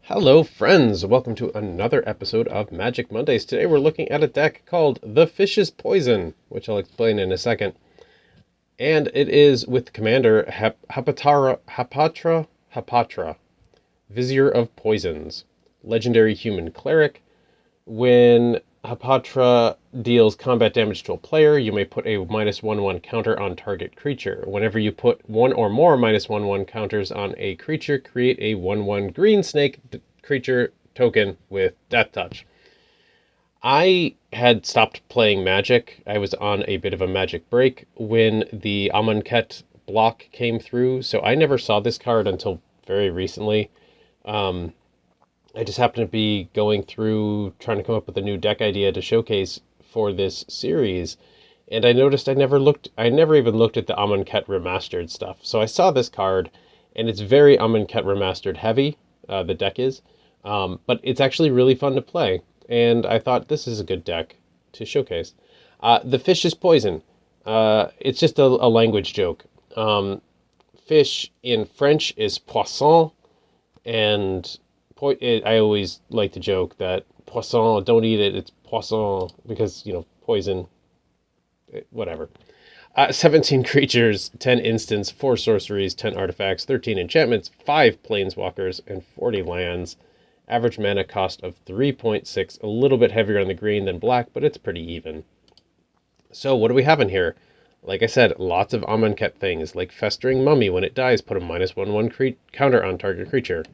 Hello, friends! Welcome to another episode of Magic Mondays. Today we're looking at a deck called The Fish's Poison, which I'll explain in a second. And it is with Commander Hapatra, Vizier of Poisons, legendary human cleric. When Hapatra deals combat damage to a player, you may put a -1/1 counter on target creature. Whenever you put one or more -1/1 counters on a creature, create a 1/1 green snake creature token with Death Touch. I had stopped playing Magic. I was on a bit of a Magic break when the Amonkhet block came through, so I never saw this card until very recently. I just happened to be going through trying to come up with a new deck idea to showcase for this series, and I noticed I never even looked at the Amonkhet remastered stuff. So I saw this card, and it's very Amonkhet remastered heavy. The deck is, but it's actually really fun to play, and I thought this is a good deck to showcase. The Fish's Poison. It's just a language joke. Fish in French is poisson, and I always like to joke that poisson, don't eat it, it's poisson, because, poison, whatever. 17 creatures, 10 instants, 4 sorceries, 10 artifacts, 13 enchantments, 5 planeswalkers, and 40 lands. Average mana cost of 3.6, a little bit heavier on the green than black, but it's pretty even. So what do we have in here? Like I said, lots of Amonkhet things, like Festering Mummy. When it dies, put a -1/1 counter on target creature.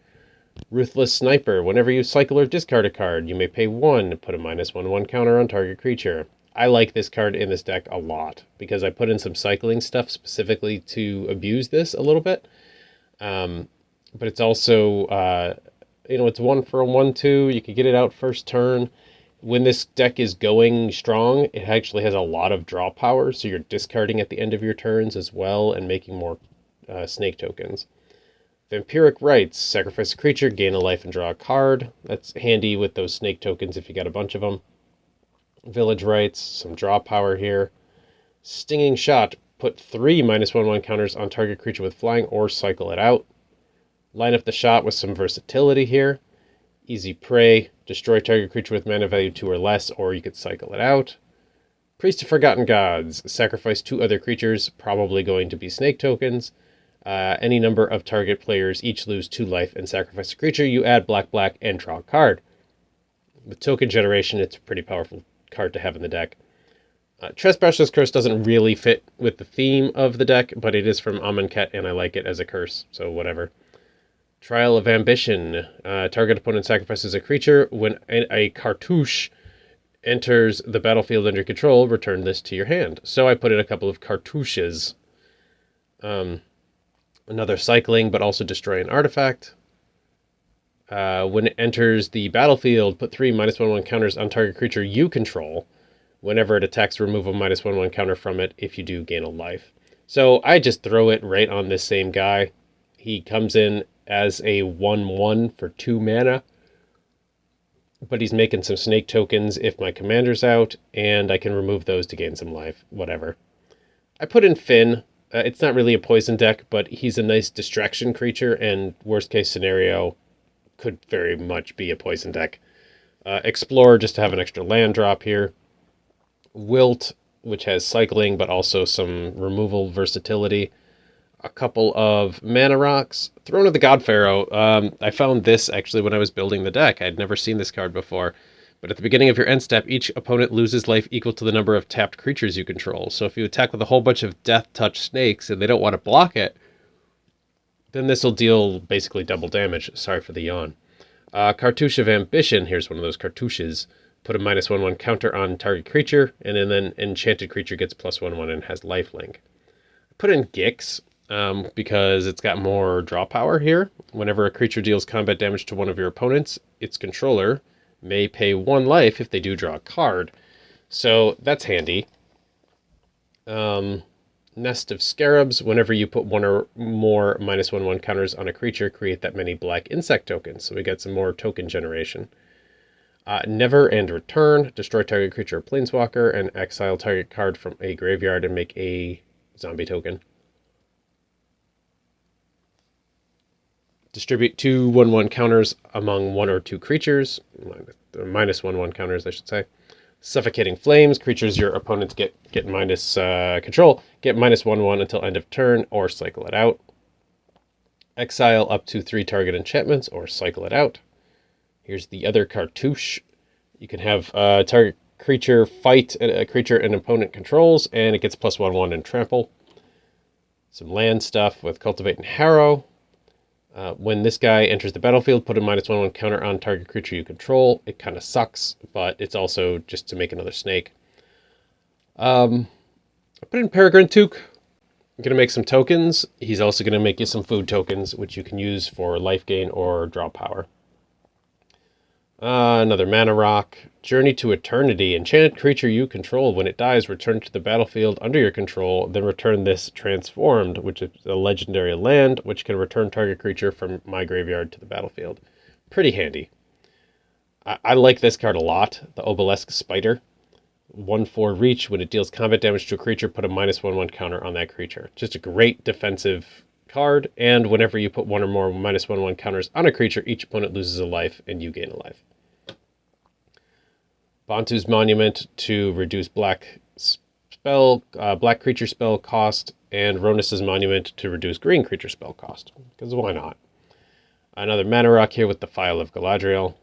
Ruthless Sniper. Whenever you cycle or discard a card, you may pay 1, put a -1/1 counter on target creature. I like this card in this deck a lot, because I put in some cycling stuff specifically to abuse this a little bit. But it's also, it's 1 for a 1/2. You can get it out first turn. When this deck is going strong, it actually has a lot of draw power, so you're discarding at the end of your turns as well and making more snake tokens. Vampiric Rites. Sacrifice a creature, gain a life, and draw a card. That's handy with those snake tokens if you got a bunch of them. Village Rites. Some draw power here. Stinging Shot. Put 3 -1/1 counters on target creature with flying or cycle it out. Line up the shot with some versatility here. Easy Prey. Destroy target creature with mana value 2 or less, or you could cycle it out. Priest of Forgotten Gods. Sacrifice 2 other creatures, probably going to be snake tokens. Any number of target players each lose 2 life and sacrifice a creature. You add black, and draw a card. With token generation, it's a pretty powerful card to have in the deck. Trespasser's Curse doesn't really fit with the theme of the deck, but it is from Amonkhet, and I like it as a curse, so whatever. Trial of Ambition. Target opponent sacrifices a creature. When a cartouche enters the battlefield under control, return this to your hand. So I put in a couple of cartouches. Another cycling, but also destroy an artifact. When it enters the battlefield, put 3 -1/1 counters on target creature you control. Whenever it attacks, remove a -1/1 counter from it. If you do, gain a life. So I just throw it right on this same guy. He comes in as a 1/1 for 2 mana, but he's making some snake tokens if my commander's out, and I can remove those to gain some life. Whatever. I put in Finn. It's not really a poison deck, but he's a nice distraction creature, and worst case scenario could very much be a poison deck. Explorer, just to have an extra land drop here. Wilt, which has cycling, but also some removal versatility. A couple of mana rocks. Throne of the God Pharaoh. I found this actually when I was building the deck. I'd never seen this card before. But at the beginning of your end step, each opponent loses life equal to the number of tapped creatures you control. So if you attack with a whole bunch of Death Touch snakes and they don't want to block it, then this will deal basically double damage. Sorry for the yawn. Cartouche of Ambition. Here's one of those cartouches. Put a -1/1 counter on target creature, and then enchanted creature gets +1/1 and has lifelink. Put in Gix, because it's got more draw power here. Whenever a creature deals combat damage to one of your opponents, its controller may pay 1 life if they do draw a card. So that's handy. Nest of Scarabs. Whenever you put 1 or more -1/1 counters on a creature, create that many black insect tokens. So we got some more token generation. Never and Return. Destroy target creature or planeswalker and exile target card from a graveyard and make a zombie token. Distribute 2 1/1 counters among 1 or 2 creatures. Minus 1/1 counters, I should say. Suffocating Flames. Creatures your opponents get minus control. Get minus 1/1 until end of turn, or cycle it out. Exile up to 3 target enchantments, or cycle it out. Here's the other cartouche. You can have target creature fight a creature an opponent controls, and it gets +1/1 and trample. Some land stuff with Cultivate and Harrow. When this guy enters the battlefield, put a -1/1 counter on target creature you control. It kind of sucks, but it's also just to make another snake. I put in Peregrine Took. I'm going to make some tokens. He's also going to make you some food tokens, which you can use for life gain or draw power. Another mana rock. Journey to Eternity. Enchanted creature you control. When it dies, return to the battlefield under your control. Then return this transformed, which is a legendary land, which can return target creature from my graveyard to the battlefield. Pretty handy. I like this card a lot. The Obelisk Spider. 1/4 reach. When it deals combat damage to a creature, put a -1/1 counter on that creature. Just a great defensive card. And whenever you put 1 or more -1/1 counters on a creature, each opponent loses a life and you gain a life. Bantu's Monument to reduce black creature spell cost, and Ronus's Monument to reduce green creature spell cost. Because why not? Another mana rock here with the Phial of Galadriel.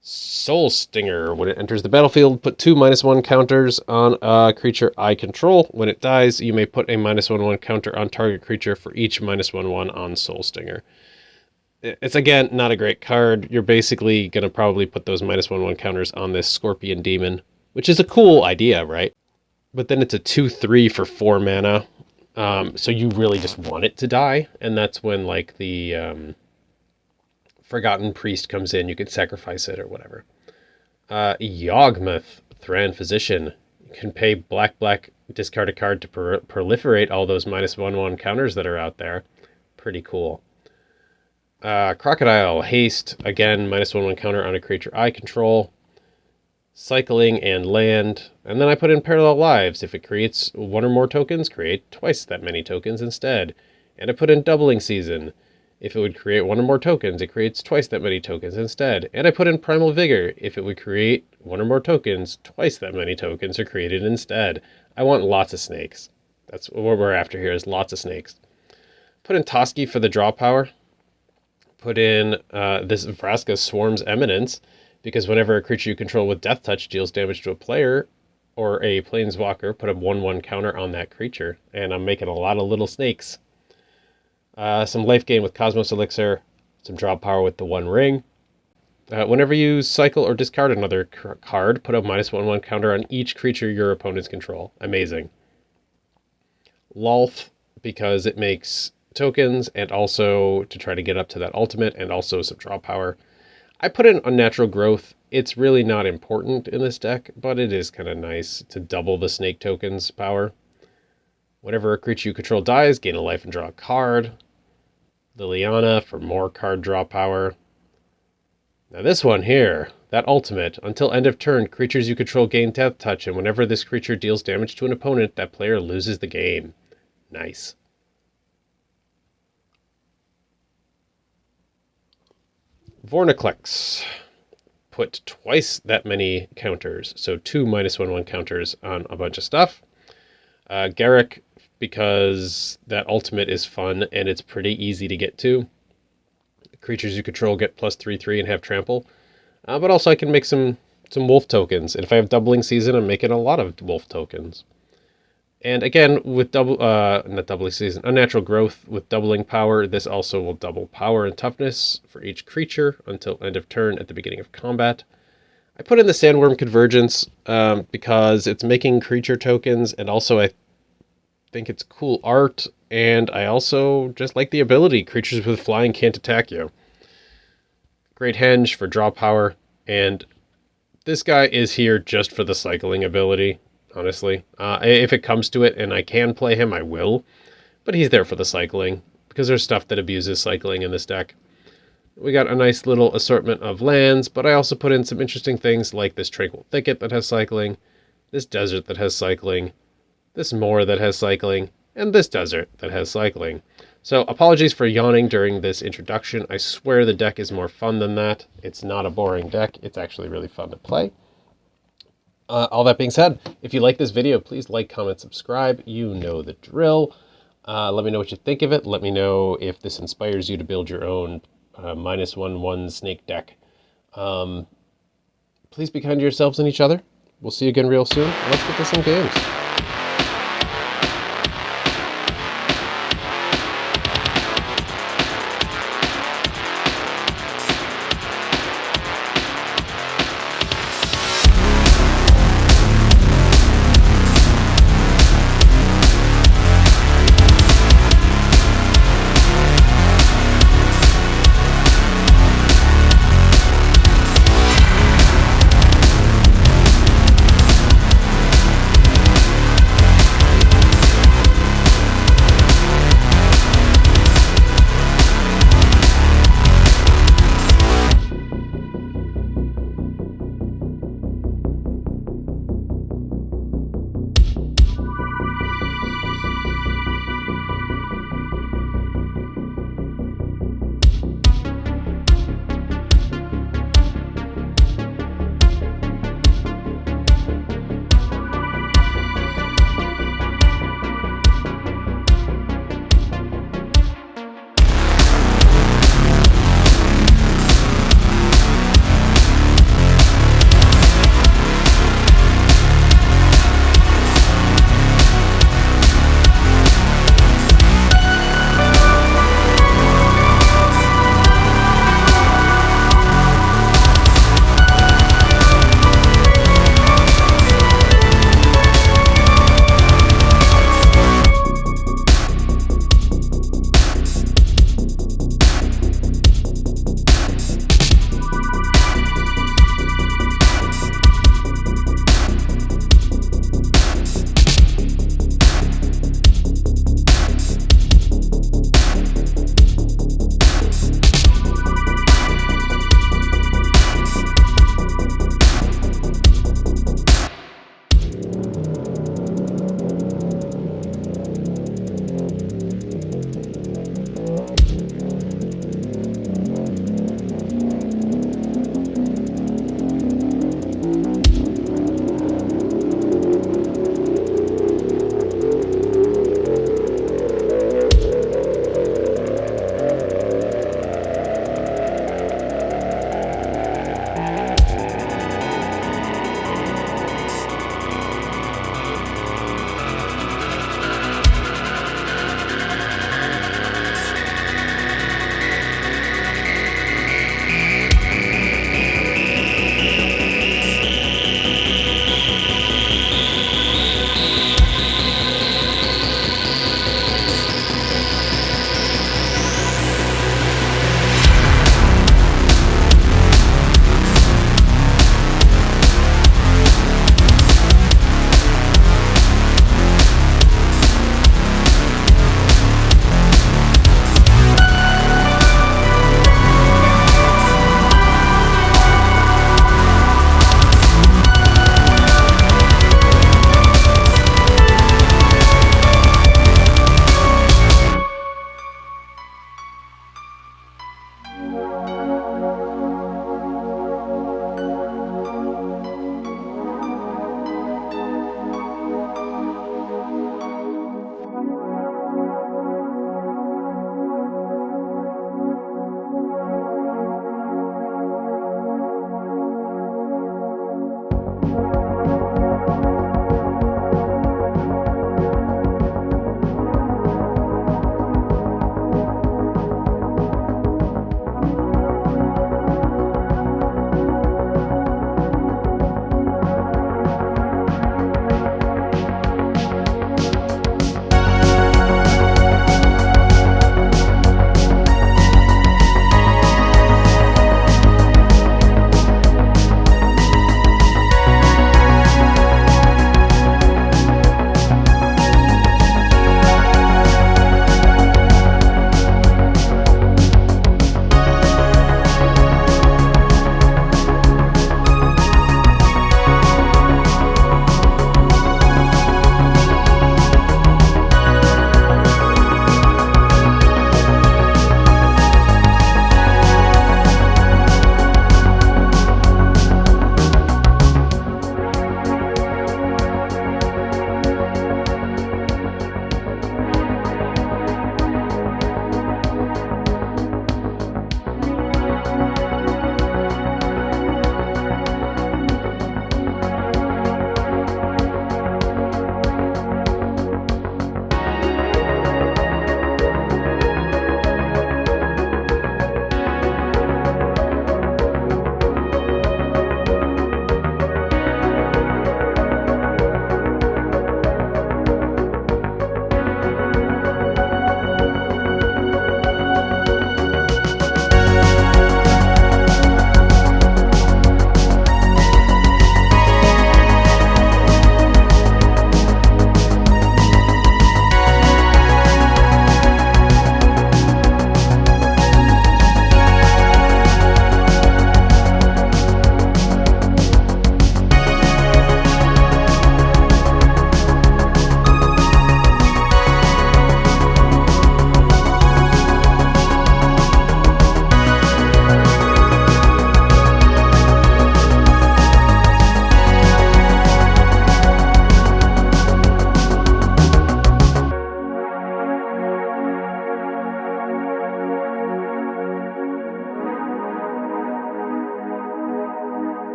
Soul Stinger. When it enters the battlefield, put 2 -1 counters on a creature I control. When it dies, you may put a -1/1 counter on target creature for each -1/1 on Soul Stinger. It's, again, not a great card. You're basically going to probably put those -1/1 counters on this Scorpion Demon, which is a cool idea, right? But then it's a 2/3 for 4 mana, so you really just want it to die, and that's when, like, the Forgotten Priest comes in. You can sacrifice it or whatever. Yawgmoth, Thran Physician. You can pay black, discard a card to proliferate all those -1/1 counters that are out there. Pretty cool. Crocodile Haste, again, -1/1 counter on a creature I control. Cycling and land. And then I put in Parallel Lives. If it creates 1 or more tokens, create twice that many tokens instead. And I put in Doubling Season. If it would create 1 or more tokens, it creates twice that many tokens instead. And I put in Primal Vigor. If it would create 1 or more tokens, twice that many tokens are created instead. I want lots of snakes. That's what we're after here, is lots of snakes. Put in Toski for the draw power. Put in this Vraska Swarm's Eminence, because whenever a creature you control with Death Touch deals damage to a player or a planeswalker, put a 1/1 counter on that creature. And I'm making a lot of little snakes. Some life gain with Cosmos Elixir, some draw power with the One Ring. Whenever you cycle or discard another card, put a -1/1 counter on each creature your opponents control. Amazing. Lolth, because it makes tokens, and also to try to get up to that ultimate, and also some draw power. I put in Unnatural Growth. It's really not important in this deck, but it is kind of nice to double the snake tokens power. Whenever a creature you control dies, gain a life and draw a card. Liliana for more card draw power. Now this one here, that ultimate, until end of turn, creatures you control gain Death Touch, and whenever this creature deals damage to an opponent, that player loses the game. Nice. Vornaclex. Put twice that many counters, so 2 -1/1 counters on a bunch of stuff. Garrick, because that ultimate is fun and it's pretty easy to get to. Creatures you control get +3/3 and have trample. But also I can make some wolf tokens. And if I have Doubling Season, I'm making a lot of wolf tokens. And again, with not Doubling Season, Unnatural Growth with doubling power, this also will double power and toughness for each creature until end of turn at the beginning of combat. I put in the Sandworm Convergence because it's making creature tokens, and also I think it's cool art, and I also just like the ability. Creatures with flying can't attack you. Great Henge for draw power, and this guy is here just for the cycling ability, honestly. If it comes to it and I can play him, I will, but he's there for the cycling, because there's stuff that abuses cycling in this deck. We got a nice little assortment of lands, but I also put in some interesting things like this Tranquil Thicket that has cycling, this desert that has cycling, this moor that has cycling, and this desert that has cycling. So apologies for yawning during this introduction. I swear the deck is more fun than that. It's not a boring deck. It's actually really fun to play. All that being said, if you like this video, please like, comment, subscribe. You know the drill. Let me know what you think of it. Let me know if this inspires you to build your own -1/1 snake deck. Please be kind to yourselves and each other. We'll see you again real soon. Let's get this in games.